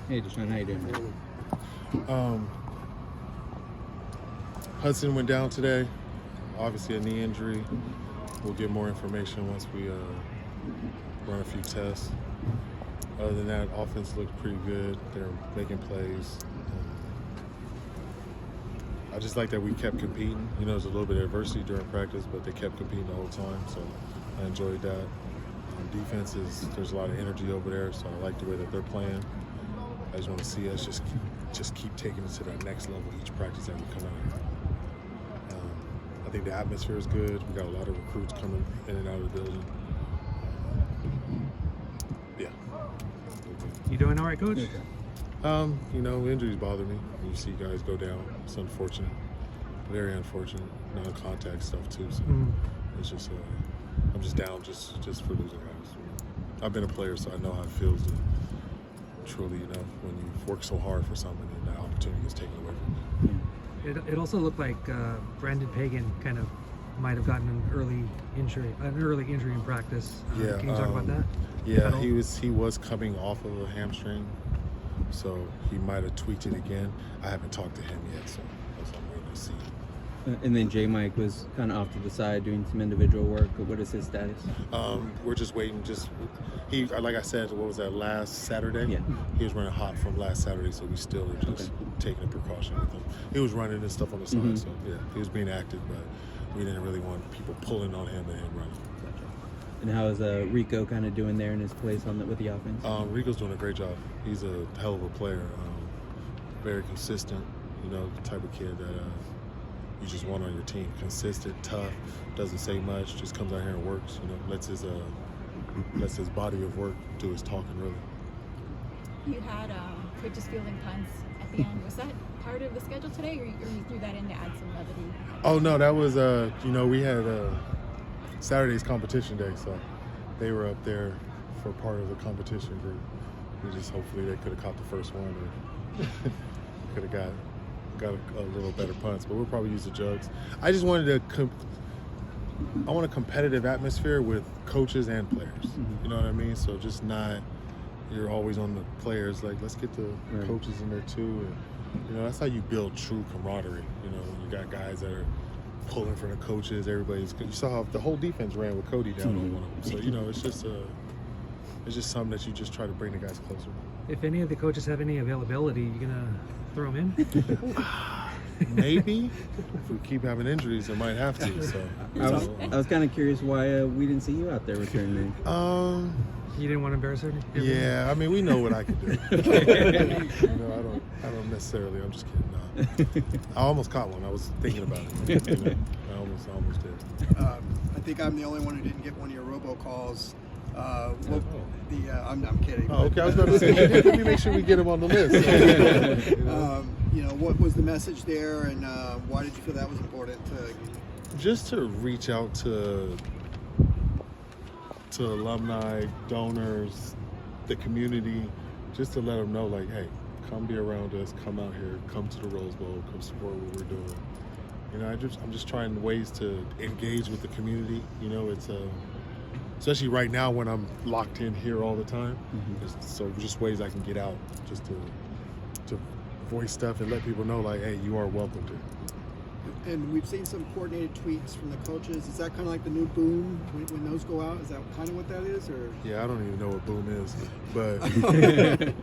Hey, DeShaun, how you doing? Hudson went down today. Obviously a knee injury. We'll get more information once we run a few tests. Other than that, offense looked pretty good. They're making plays. I just like that we kept competing. You know, there's a little bit of adversity during practice, but they kept competing the whole time, so I enjoyed that. Defense there's a lot of energy over there, so I like the way that they're playing. I just want to see us just keep taking it to that next level each practice that we come out. I think the atmosphere is good. We got a lot of recruits coming in and out of the building. Yeah. You doing all right, Coach? You know, injuries bother me. When you see guys go down, it's unfortunate, very unfortunate. Non-contact stuff too. So it's just, I'm just down just for losing guys. I've been a player, so I know how it feels to truly, you know, when you work so hard for something and that opportunity is taken away from you. It also looked like Brandon Pagan kind of might have gotten an early injury in practice. Yeah. Can you talk about that? Yeah, he was coming off of a hamstring, so he might have tweaked it again. I haven't talked to him yet, so I'm waiting to see. And then J. Mike was kind of off to the side doing some individual work. What is his status? We're just waiting. He, like I said, what was that, last Saturday? Yeah. He was running hot from last Saturday, so we still are just taking a precaution with him. He was running and stuff on the side, so yeah, he was being active, but we didn't really want people pulling on him and him running. Gotcha. And how is Rico kind of doing there in his place with the offense? Rico's doing a great job. He's a hell of a player. Very consistent, you know, the type of kid that you just want on your team. Consistent, tough, doesn't say much, just comes out here and works, you know, lets his body of work do his talking, really. You had quit just fielding punts at the end. Was that part of the schedule today, or you threw that in to add some levity? Oh, no, that was, you know, we had Saturday's competition day, so they were up there for part of the competition group. We just, hopefully they could have caught the first one or could have got a little better punts, but we'll probably use the jugs. I just wanted I want a competitive atmosphere with coaches and players. You know what I mean? So just not, you're always on the players, like, let's get the coaches in there too. And, you know, that's how you build true camaraderie. You know, when you got guys that are pulling for the coaches, everybody's, you saw how the whole defense ran with Cody down on one of them. So, you know, it's just something that you just try to bring the guys closer. If any of the coaches have any availability, you gonna throw them in? Maybe. If we keep having injuries, I might have to. So I was kind of curious why we didn't see you out there returning. You didn't want to embarrass her? Yeah, I mean, we know what I can do. You know, I don't necessarily. I'm just kidding. No. I almost caught one. I was thinking about it. You know, I almost did. I think I'm the only one who didn't get one of your robocalls. I'm kidding. Oh, okay, I was going to say, let me make sure we get him on the list. You know, what was the message there, and why did you feel that was important just to reach out to alumni, donors, the community, just to let them know, like, hey, come be around us, come out here, come to the Rose Bowl, come support what we're doing. You know, I'm just trying ways to engage with the community. You know, it's especially right now when I'm locked in here all the time. So just ways I can get out, just to voice stuff and let people know, like, hey, you are welcome to. And we've seen some coordinated tweets from the coaches. Is that kind of like the new boom when those go out? Is that kind of what that is, or? Yeah, I don't even know what boom is, but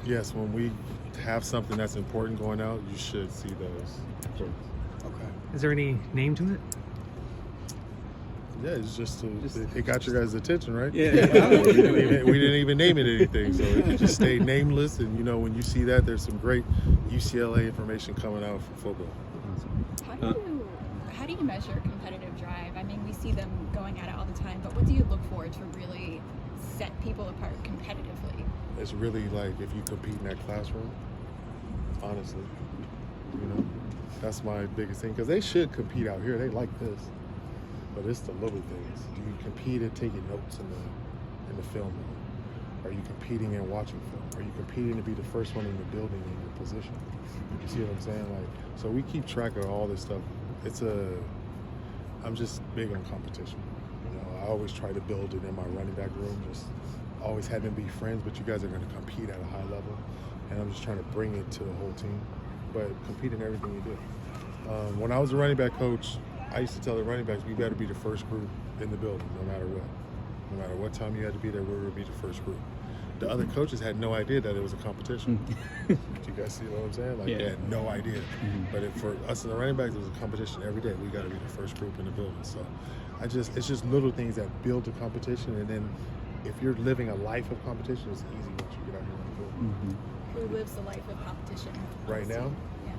yes, when we have something that's important going out, you should see those. Okay. Is there any name to it? Yeah, it's just it got your guys' attention, right? Yeah. we didn't even name it anything, so it could just stay nameless. And you know, when you see that, there's some great UCLA information coming out from football. How do you measure competitive drive? I mean, we see them going at it all the time, but what do you look for to really set people apart competitively? It's really like if you compete in that classroom, honestly, you know, that's my biggest thing, because they should compete out here. They like this. But it's the little things. Do you compete at taking notes in the film room? Are you competing and watching film? Are you competing to be the first one in the building in your position? You see what I'm saying? Like, so we keep track of all this stuff. I'm just big on competition. You know, I always try to build it in my running back room. Just always have them be friends, but you guys are going to compete at a high level. and I'm just trying to bring it to the whole team, but compete in everything we do. When I was a running back coach, I used to tell the running backs, we better be the first group in the building, no matter what. No matter what time you had to be there, we were going to be the first group. The other coaches had no idea that it was a competition. Do you guys see what I'm saying? Like, they had no idea. But for us in the running backs, it was a competition every day. We got to be the first group in the building. So it's just little things that build the competition. And then if you're living a life of competition, it's easy once you get out here on the field. Who lives the life of competition? Right now,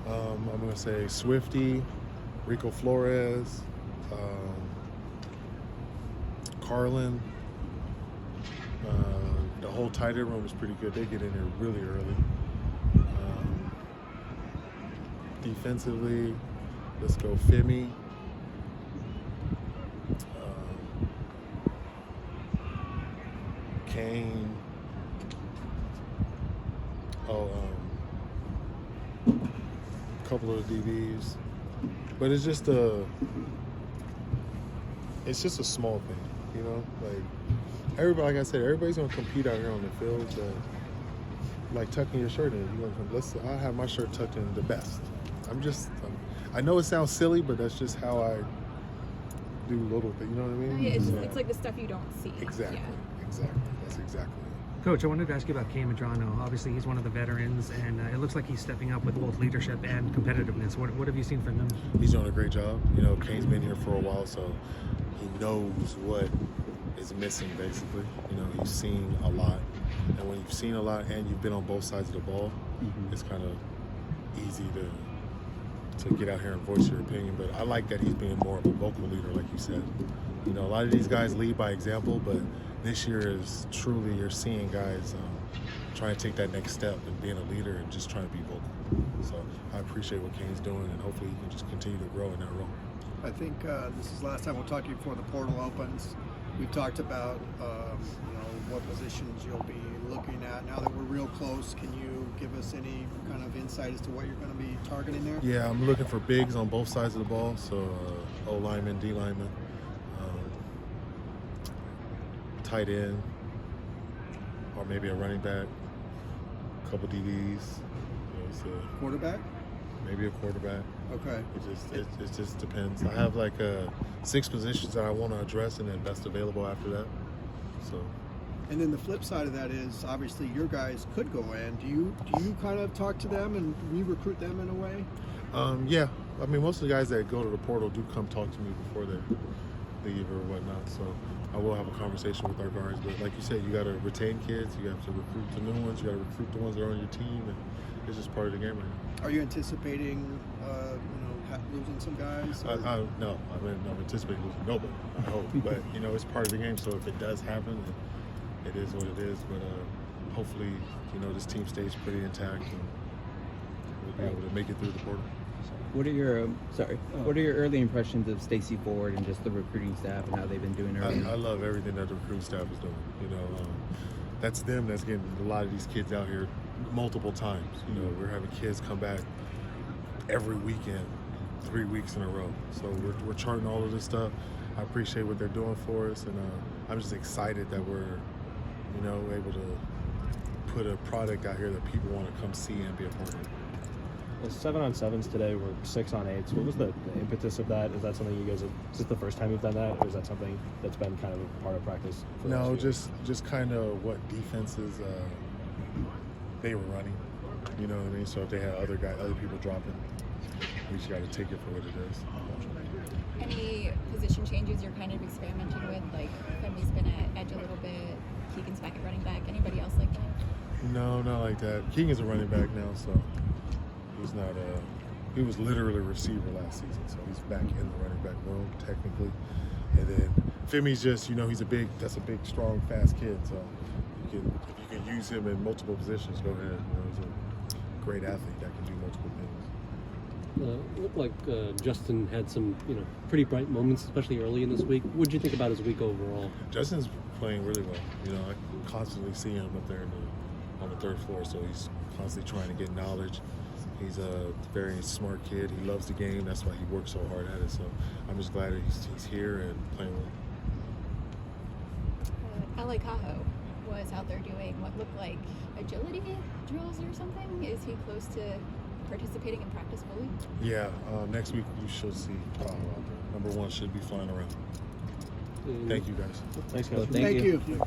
Yeah. I'm going to say Swifty, Rico Flores, Carlin. The whole tight end room is pretty good. They get in there really early. Defensively, let's go Femi. Kane. A couple of the DBs. But it's just a small thing, you know? Like, everybody, like I said, everybody's gonna compete out here on the field. Like tucking your shirt in. I have my shirt tucked in the best. I know it sounds silly, but that's just how I do little things. You know what I mean? Yeah, it's like the stuff you don't see. Exactly. Yeah. Exactly. That's exactly it. Coach, I wanted to ask you about Kane Madrano. Obviously, he's one of the veterans, and it looks like he's stepping up with both leadership and competitiveness. What have you seen from him? He's doing a great job. You know, Kane's been here for a while, so he knows what is missing, basically. You know, he's seen a lot. And when you've seen a lot and you've been on both sides of the ball, it's kind of easy to get out here and voice your opinion. But I like that he's being more of a vocal leader, like you said. You know, a lot of these guys lead by example, but this year is truly, you're seeing guys trying to take that next step and being a leader and just trying to be vocal. So I appreciate what Kane's doing, and hopefully he can just continue to grow in that role. I think this is the last time we'll talk to you before the portal opens. We've talked about what positions you'll be looking at. Now that we're real close, can you give us any kind of insight as to what you're going to be targeting there? Yeah, I'm looking for bigs on both sides of the ball, so O lineman, D lineman, tight end, or maybe a running back, a couple DBs. Quarterback? Maybe a quarterback. Okay. It just depends. I have like 6 positions that I want to address, and then best available after that. So. And then the flip side of that is obviously your guys could go in. Do you kind of talk to them and re-recruit them in a way? Yeah. I mean, most of the guys that go to the portal do come talk to me before they leave or whatnot. So I will have a conversation with our guards. But like you said, you got to retain kids. You have to recruit the new ones. You got to recruit the ones that are on your team. And it's just part of the game right now. Are you anticipating, losing some guys? No, I'm anticipating losing nobody. I hope, but it's part of the game. So if it does happen, it is what it is. But hopefully, this team stays pretty intact and we'll be able to make it through the portal. What are your What are your early impressions of Stacy Ford and just the recruiting staff and how they've been doing early? I love everything that the recruiting staff is doing. That's them. That's getting a lot of these kids out here multiple times. We're having kids come back every weekend, 3 weeks in a row. So we're charting all of this stuff. I appreciate what they're doing for us, and I'm just excited that we're, able to put a product out here that people want to come see and be a part of. Well, 7-on-7s today were 6-on-8s. What was the impetus of that? Is that something you guys is this the first time you've done that, or is that something that's been kind of a part of practice? No, just kind of what defenses they were running. You know what I mean? So if they had other people dropping, we just got to take it for what it is. Any position changes you're kind of experimenting with? Like Femi's been at edge a little bit, Keegan's back at running back. Anybody else like that? No, not like that. Keegan's a running back now, so he's not he was literally a receiver last season, so he's back in the running back room technically. And then Femi's just, he's a big, strong, fast kid. So if you can use him in multiple positions, go ahead. He's a great athlete that can do multiple things. It looked like Justin had some, pretty bright moments, especially early in this week. What did you think about his week overall? Justin's playing really well. I constantly see him up there on the 3rd floor, so he's constantly trying to get knowledge. He's a very smart kid. He loves the game. That's why he works so hard at it. So I'm just glad that he's here and playing well. LA Cajo was out there doing what looked like agility drills or or something? Is he close to participating in practice fully? Yeah, next week you should see Tahoe out there. Number one should be flying around. Thank you guys. Thanks, guys. Thank you. you.